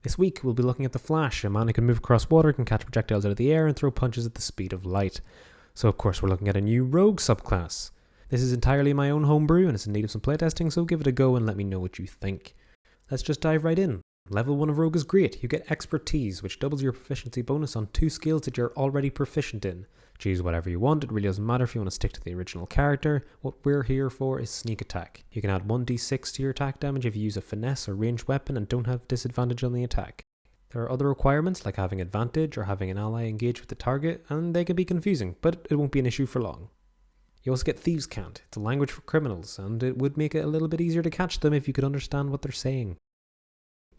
This week we'll be looking at the Flash, a man who can move across water, can catch projectiles out of the air and throw punches at the speed of light. So of course we're looking at a new rogue subclass. This is entirely my own homebrew and it's in need of some playtesting, so give it a go and let me know what you think. Let's just dive right in. Level 1 of Rogue is great. You get expertise, which doubles your proficiency bonus on 2 skills that you're already proficient in. Choose whatever you want, it really doesn't matter if you want to stick to the original character. What we're here for is sneak attack. You can add 1d6 to your attack damage if you use a finesse or ranged weapon and don't have disadvantage on the attack. There are other requirements like having advantage or having an ally engage with the target, and they can be confusing, but it won't be an issue for long. You also get Thieves' Cant. It's a language for criminals, and it would make it a little bit easier to catch them if you could understand what they're saying.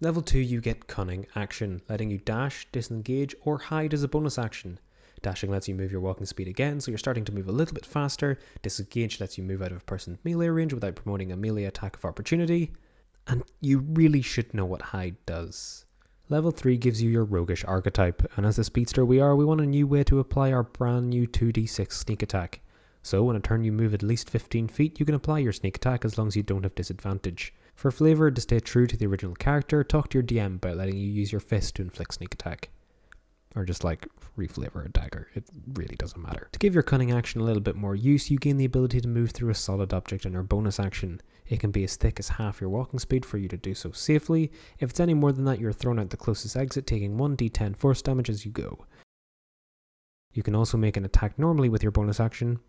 Level 2 you get Cunning Action, letting you dash, disengage, or hide as a bonus action. Dashing lets you move your walking speed again, so you're starting to move a little bit faster. Disengage lets you move out of a person's melee range without promoting a melee attack of opportunity. And you really should know what hide does. Level 3 gives you your roguish archetype, and as the speedster we want a new way to apply our brand new 2d6 sneak attack. So on a turn you move at least 15 feet, you can apply your sneak attack as long as you don't have disadvantage. For flavour, to stay true to the original character, talk to your DM about letting you use your fist to inflict sneak attack. Or just like reflavor a dagger, it really doesn't matter. To give your cunning action a little bit more use, you gain the ability to move through a solid object on your bonus action. It can be as thick as half your walking speed for you to do so safely. If it's any more than that, you're thrown out the closest exit, taking 1d10 force damage as you go. You can also make an attack normally with your bonus action.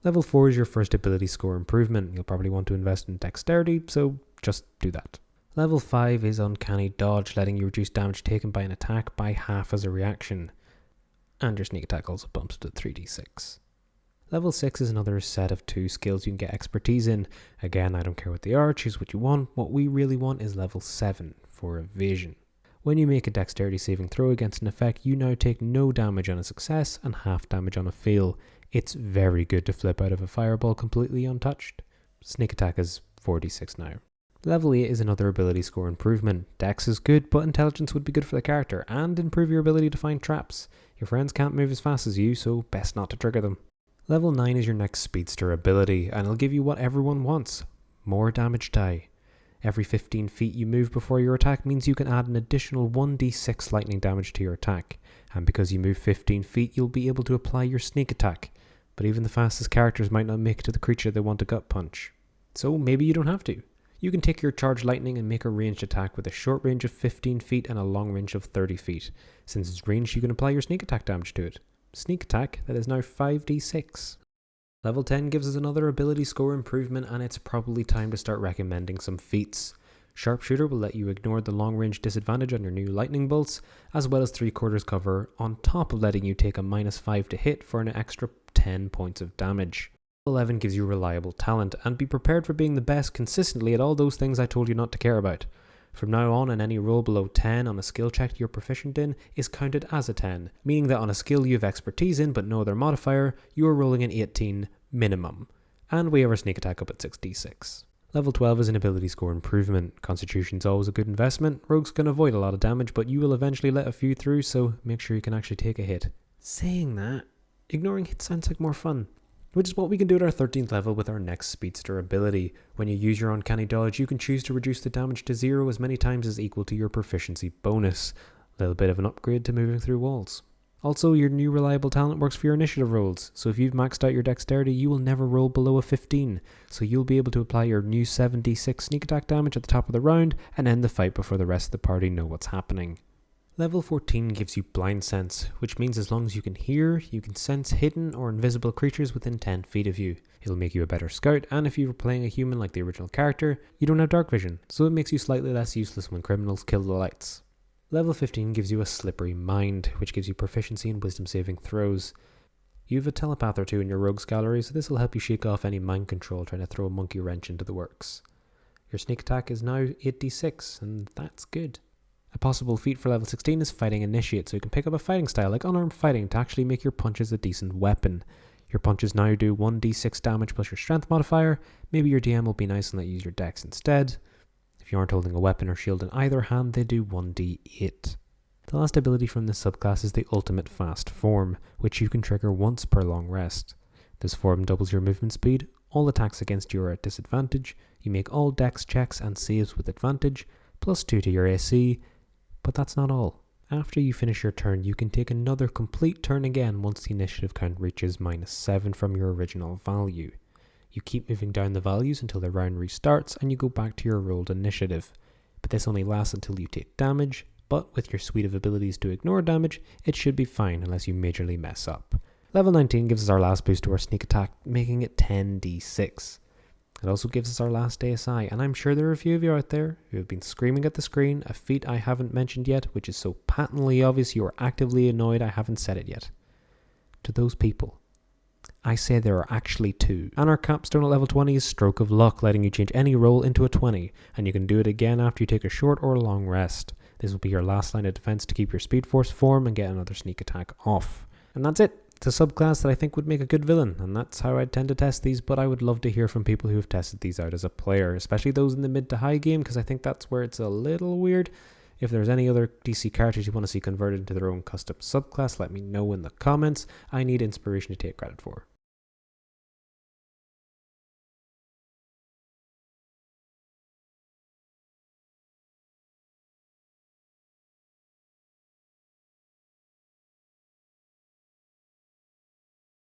Level 4 is your first ability score improvement. You'll probably want to invest in dexterity, so just do that. Level 5 is Uncanny Dodge, letting you reduce damage taken by an attack by half as a reaction. And your sneak attack also bumps to 3d6. Level 6 is another set of 2 skills you can get expertise in. Again, I don't care what they are, choose what you want. What we really want is level 7 for Evasion. When you make a dexterity saving throw against an effect, you now take no damage on a success and half damage on a fail. It's very good to flip out of a fireball completely untouched. Sneak attack is 4d6 now. Level 8 is another ability score improvement. Dex is good, but intelligence would be good for the character, and improve your ability to find traps. Your friends can't move as fast as you, so best not to trigger them. Level 9 is your next Speedster ability, and it'll give you what everyone wants: more damage die. Every 15 feet you move before your attack means you can add an additional 1d6 lightning damage to your attack, and because you move 15 feet you'll be able to apply your sneak attack, but even the fastest characters might not make it to the creature they want to gut punch. So maybe you don't have to. You can take your charged lightning and make a ranged attack with a short range of 15 feet and a long range of 30 feet. Since it's ranged, you can apply your sneak attack damage to it. Sneak attack, that is now 5d6. Level 10 gives us another ability score improvement, and it's probably time to start recommending some feats. Sharpshooter will let you ignore the long range disadvantage on your new lightning bolts, as well as 3/4 cover, on top of letting you take a -5 to hit for an extra 10 points of damage. 11 gives you reliable talent, and be prepared for being the best consistently at all those things I told you not to care about. From now on, and any roll below 10 on a skill check you're proficient in is counted as a 10, meaning that on a skill you have expertise in but no other modifier, you are rolling an 18 minimum. And we have our sneak attack up at 6d6. Level 12 is an ability score improvement. Constitution's always a good investment. Rogues can avoid a lot of damage, but you will eventually let a few through, so make sure you can actually take a hit. Saying that, ignoring hits sounds like more fun. Which is what we can do at our 13th level with our next Speedster ability. When you use your Uncanny Dodge, you can choose to reduce the damage to 0 as many times as equal to your proficiency bonus. A little bit of an upgrade to moving through walls. Also, your new reliable talent works for your initiative rolls, so if you've maxed out your dexterity, you will never roll below a 15, so you'll be able to apply your new 7d6 sneak attack damage at the top of the round and end the fight before the rest of the party know what's happening. Level 14 gives you Blind Sense, which means as long as you can hear, you can sense hidden or invisible creatures within 10 feet of you. It'll make you a better scout, and if you were playing a human like the original character, you don't have dark vision, so it makes you slightly less useless when criminals kill the lights. Level 15 gives you a Slippery Mind, which gives you proficiency in wisdom saving throws. You have a telepath or two in your rogues gallery, so this will help you shake off any mind control trying to throw a monkey wrench into the works. Your sneak attack is now 8d6, and that's good. A possible feat for level 16 is Fighting Initiate, so you can pick up a fighting style like unarmed fighting to actually make your punches a decent weapon. Your punches now do 1d6 damage plus your strength modifier. Maybe your DM will be nice and let you use your dex instead. If you aren't holding a weapon or shield in either hand, they do 1d8. The last ability from this subclass is the Ultimate Fast Form, which you can trigger once per long rest. This form doubles your movement speed, all attacks against you are at disadvantage, you make all dex checks and saves with advantage, +2 to your AC, But that's not all. After you finish your turn, you can take another complete turn again once the initiative count reaches -7 from your original value. You keep moving down the values until the round restarts and you go back to your rolled initiative. But this only lasts until you take damage, but with your suite of abilities to ignore damage, it should be fine unless you majorly mess up. Level 19 gives us our last boost to our sneak attack, making it 10d6. It also gives us our last ASI, and I'm sure there are a few of you out there who have been screaming at the screen, a feat I haven't mentioned yet, which is so patently obvious you are actively annoyed I haven't said it yet. To those people, I say there are actually 2. And our capstone at level 20 is Stroke of Luck, letting you change any roll into a 20, and you can do it again after you take a short or long rest. This will be your last line of defense to keep your Speed Force form and get another sneak attack off. And that's it. It's a subclass that I think would make a good villain, and that's how I tend to test these, but I would love to hear from people who have tested these out as a player, especially those in the mid to high game, because I think that's where it's a little weird. If there's any other DC characters you want to see converted into their own custom subclass, let me know in the comments. I need inspiration to take credit for.